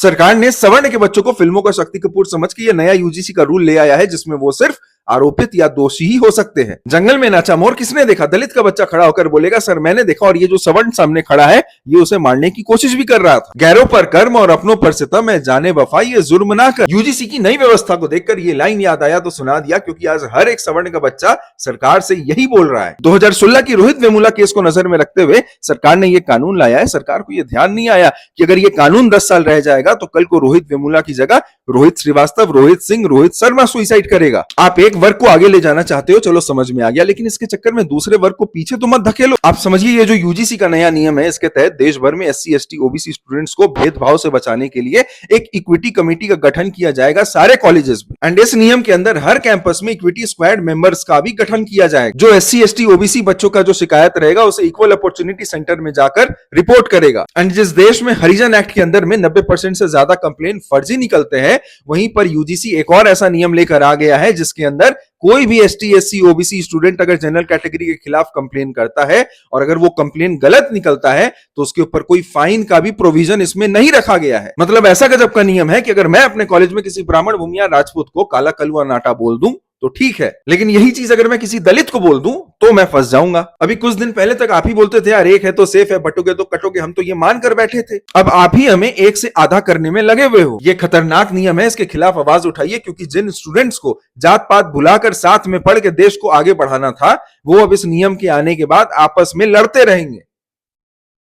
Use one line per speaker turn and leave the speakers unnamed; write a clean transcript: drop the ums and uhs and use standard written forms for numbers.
सरकार ने सवर्ण के बच्चों को फिल्मों का शक्ति कपूर समझ के ये नया यूजीसी का रूल ले आया है जिसमें वो सिर्फ आरोपित या दोषी ही हो सकते हैं। जंगल में नाचा मोर किसने देखा? दलित का बच्चा खड़ा होकर बोलेगा सर मैंने देखा और ये जो सवर्ण सामने खड़ा है ये उसे मारने की कोशिश भी कर रहा था। गैरों पर कर्म और अपनों पर सितम है, जाने वफा ये जुर्म ना कर। यूजीसी की नई व्यवस्था को देखकर ये लाइन याद आया तो सुना दिया, क्योंकि आज हर एक सवर्ण का बच्चा सरकार से यही बोल रहा है। 2016 की रोहित वेमुला केस को नजर में रखते हुए सरकार ने ये कानून लाया है। सरकार को यह ध्यान नहीं आया कि अगर ये कानून 10 साल रह जाएगा तो कल को रोहित वेमुला की जगह रोहित श्रीवास्तव, रोहित सिंह, रोहित शर्मा सुसाइड करेगा। आप एक वर्ग को आगे ले जाना चाहते हो, चलो समझ में आ गया, लेकिन इसके चक्कर में दूसरे वर्ग को पीछे तो मत धकेलो। आप समझिए ये जो यूजीसी का नया नियम है इसके तहत देश भर में एससी, एसटी, ओबीसी स्टूडेंट्स को भेदभाव से बचाने के लिए एक इक्विटी कमेटी का गठन किया जाएगा सारे कॉलेजेस में। एंड इस नियम के अंदर हर कैंपस में इक्विटी स्क्वाड मेंबर्स का भी गठन किया जाएगा, जो एससी, एसटी, ओबीसी बच्चों का जो शिकायत रहेगा उसे इक्वल अपॉर्चुनिटी सेंटर में जाकर रिपोर्ट करेगा। एंड जिस देश में हरिजन एक्ट के अंदर में 90% से ज्यादा कंप्लेन फर्जी निकलते हैं, वहीं पर यूजीसी एक और ऐसा नियम लेकर आ गया है जिसके अंदर कोई भी एसटी, एससी, ओबीसी स्टूडेंट अगर जनरल कैटेगरी के खिलाफ कंप्लेन करता है और अगर वो कंप्लेन गलत निकलता है तो उसके ऊपर कोई फाइन का भी प्रोविजन इसमें नहीं रखा गया है। मतलब ऐसा गजब का नियम है कि अगर मैं अपने कॉलेज में किसी ब्राह्मण, भूमिया, राजपूत को काला कलुआ नाटा बोल दूं तो ठीक है, लेकिन यही चीज अगर मैं किसी दलित को बोल दूं तो मैं फंस जाऊंगा। अभी कुछ दिन पहले तक आप ही बोलते थे यार एक है तो सेफ है, बटोगे तो कटोगे, हम तो ये मान कर बैठे थे। अब आप ही हमें एक से आधा करने में लगे हुए हो। ये खतरनाक नियम है, इसके खिलाफ आवाज उठाइए, क्योंकि जिन स्टूडेंट्स को जात पात भुलाकर साथ में पढ़ के देश को आगे बढ़ाना था वो अब इस नियम के आने के बाद आपस में लड़ते रहेंगे।